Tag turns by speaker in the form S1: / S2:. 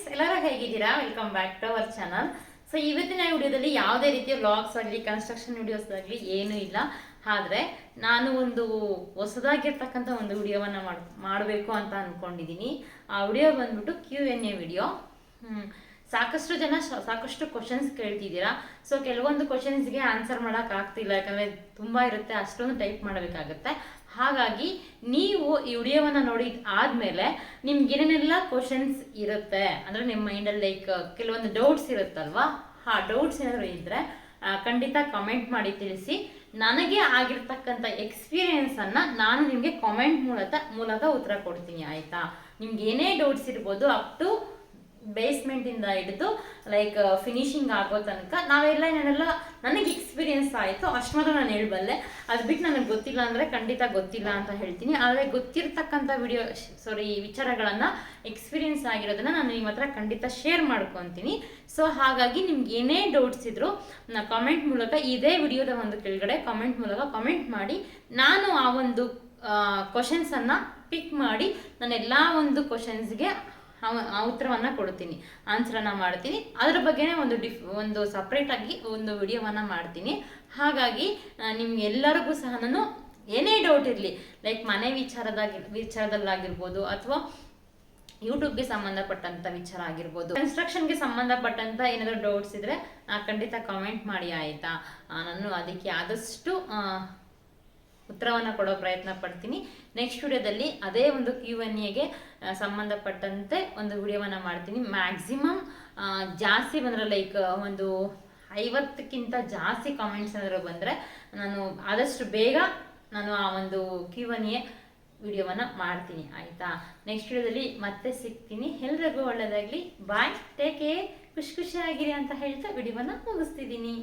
S1: Friends, ಎಲ್ಲರೂ ಹೇಗಿದ್ದೀರಾ? Welcome back to our channel. So ಇವತ್ತಿನ ವಿಡಿಯೋದಲ್ಲಿ ಯಾವುದೇ ರೀತಿಯ ವ್ಲಾಗ್ಸ್ ಆಗಲಿ ಕನ್ಸ್ಟ್ರಕ್ಷನ್ ವಿಡಿಯೋಸ್ ಆಗಲಿ ಏನೂ ಇಲ್ಲ. ಆದರೆ ನಾನು ಒಂದು ಹೊಸದಾಗಿರ್ತಕ್ಕಂಥ ಒಂದು ವಿಡಿಯೋವನ್ನು ಮಾಡಬೇಕು ಅಂತ ಅಂದ್ಕೊಂಡಿದ್ದೀನಿ. ಆ ವಿಡಿಯೋ ಬಂದ್ಬಿಟ್ಟು Q&A ವಿಡಿಯೋ. ಸಾಕಷ್ಟು ಜನ ಸಾಕಷ್ಟು ಕ್ವಶನ್ಸ್ ಕೇಳ್ತಿದ್ದೀರಾ. ಸೊ ಕೆಲವೊಂದು ಕ್ವಶನ್ಸ್ಗೆ ಆನ್ಸರ್ ಮಾಡೋಕ್ಕಾಗ್ತಿಲ್ಲ, ಯಾಕಂದರೆ ತುಂಬ ಇರುತ್ತೆ, ಅಷ್ಟೊಂದು ಟೈಪ್ ಮಾಡಬೇಕಾಗತ್ತೆ. ಹಾಗಾಗಿ ನೀವು ಈ ವಿಡಿಯೋವನ್ನು ನೋಡಿ ಆದಮೇಲೆ ನಿಮ್ಗೆ ಏನೇನೆಲ್ಲ ಕ್ವಶನ್ಸ್ ಇರುತ್ತೆ ಅಂದರೆ ನಿಮ್ಮ ಮೈಂಡಲ್ಲಿ ಲೈಕ್ ಕೆಲವೊಂದು ಡೌಟ್ಸ್ ಇರುತ್ತಲ್ವಾ, ಆ ಡೌಟ್ಸ್ ಏನಾದರೂ ಇದ್ದರೆ ಖಂಡಿತ ಕಮೆಂಟ್ ಮಾಡಿ ತಿಳಿಸಿ. ನನಗೆ ಆಗಿರ್ತಕ್ಕಂಥ ಎಕ್ಸ್ಪೀರಿಯೆನ್ಸನ್ನು ನಾನು ನಿಮಗೆ ಕಾಮೆಂಟ್ ಮೂಲಕ ಉತ್ತರ ಕೊಡ್ತೀನಿ, ಆಯಿತಾ? ನಿಮ್ಗೆ ಏನೇ ಡೌಟ್ಸ್ ಇರ್ಬೋದು, ಅಪ್ ಟು ಬೇಸ್ಮೆಂಟಿಂದ ಹಿಡಿದು ಲೈಕ್ ಫಿನಿಶಿಂಗ್ ಆಗೋ ತನಕ ಏನೆಲ್ಲ ನನಗೆ ಎಕ್ಸ್ಪೀರಿಯೆನ್ಸ್ ಆಯಿತು ಅಷ್ಟು ಮಾತ್ರ ನಾನು ಹೇಳಬಲ್ಲೆ. ಅದು ಬಿಟ್ಟು ನನಗೆ ಗೊತ್ತಿಲ್ಲ ಅಂದರೆ ಖಂಡಿತ ಗೊತ್ತಿಲ್ಲ ಅಂತ ಹೇಳ್ತೀನಿ. ಆದರೆ ಗೊತ್ತಿರ್ತಕ್ಕಂಥ ವಿಚಾರಗಳನ್ನು ಎಕ್ಸ್ಪೀರಿಯೆನ್ಸ್ ಆಗಿರೋದನ್ನು ನಾನು ನಿಮ್ಮ ಹತ್ರ ಖಂಡಿತ ಶೇರ್ ಮಾಡ್ಕೊತೀನಿ. ಸೊ ಹಾಗಾಗಿ ನಿಮ್ಗೆ ಏನೇ ಡೌಟ್ಸ್ ಇದ್ದರೂ ಕಾಮೆಂಟ್ ಮೂಲಕ ಇದೇ ವಿಡಿಯೋದ ಒಂದು ಕೆಳಗಡೆ ಕಾಮೆಂಟ್ ಮೂಲಕ ಕಾಮೆಂಟ್ ಮಾಡಿ, ನಾನು ಆ ಒಂದು ಕ್ವಶನ್ಸನ್ನು ಪಿಕ್ ಮಾಡಿ ನಾನೆಲ್ಲ ಒಂದು ಕ್ವಶನ್ಸ್ಗೆ ಉತ್ತರವನ್ನು ಕೊಡ್ತೀನಿ, ಆನ್ಸರನ್ನು ಮಾಡ್ತೀನಿ. ಅದ್ರ ಬಗ್ಗೆನೇ ಒಂದು ಸಪ್ರೇಟಾಗಿ ಒಂದು ವಿಡಿಯೋವನ್ನು ಮಾಡ್ತೀನಿ. ಹಾಗಾಗಿ ನಿಮ್ಗೆಲ್ಲರಿಗೂ ಸಹ ನಾನು ಏನೇ ಡೌಟ್ ಇರಲಿ, ಲೈಕ್ ಮನೆ ವಿಚಾರದಲ್ಲಾಗಿರ್ಬೋದು, ಅಥವಾ ಯೂಟ್ಯೂಬ್ಗೆ ಸಂಬಂಧಪಟ್ಟಂಥ ವಿಚಾರ ಆಗಿರ್ಬೋದು, ಕನ್ಸ್ಟ್ರಕ್ಷನ್ಗೆ ಸಂಬಂಧಪಟ್ಟಂಥ ಏನಾದರೂ ಡೌಟ್ಸ್ ಇದ್ದರೆ ಖಂಡಿತ ಕಾಮೆಂಟ್ ಮಾಡಿ, ಆಯಿತಾ? ನಾನು ಅದಕ್ಕೆ ಆದಷ್ಟು ಉತ್ತರವನ್ನು ಕೊಡೋ ಪ್ರಯತ್ನ ಪಡ್ತೀನಿ. ನೆಕ್ಸ್ಟ್ ವಿಡಿಯೋದಲ್ಲಿ ಅದೇ ಒಂದು Q&Aಗೆ ಸಂಬಂಧಪಟ್ಟಂತೆ ಒಂದು ವಿಡಿಯೋವನ್ನು ಮಾಡ್ತೀನಿ. ಮ್ಯಾಕ್ಸಿಮಮ್ ಜಾಸ್ತಿ ಬಂದರೆ ಲೈಕ್ ಒಂದು 50ಕ್ಕಿಂತ ಜಾಸ್ತಿ ಕಾಮೆಂಟ್ಸ್ ಏನಾದರೂ ಬಂದರೆ ನಾನು ಆದಷ್ಟು ಬೇಗ ನಾನು ಆ ಒಂದು Q&A ವಿಡಿಯೋವನ್ನು ಮಾಡ್ತೀನಿ, ಆಯಿತಾ? ನೆಕ್ಸ್ಟ್ ವಿಡಿಯೋದಲ್ಲಿ ಮತ್ತೆ ಸಿಗ್ತೀನಿ. ಎಲ್ರಿಗೂ ಒಳ್ಳೆಯದಾಗಲಿ, ಬಾಯ್, ಟೇಕ್ ಕೇರ್, ಖುಷಿಯಾಗಿರಿ ಅಂತ ಹೇಳ್ತಾ ವಿಡಿಯೋವನ್ನು ಮುಗಿಸ್ತಿದ್ದೀನಿ.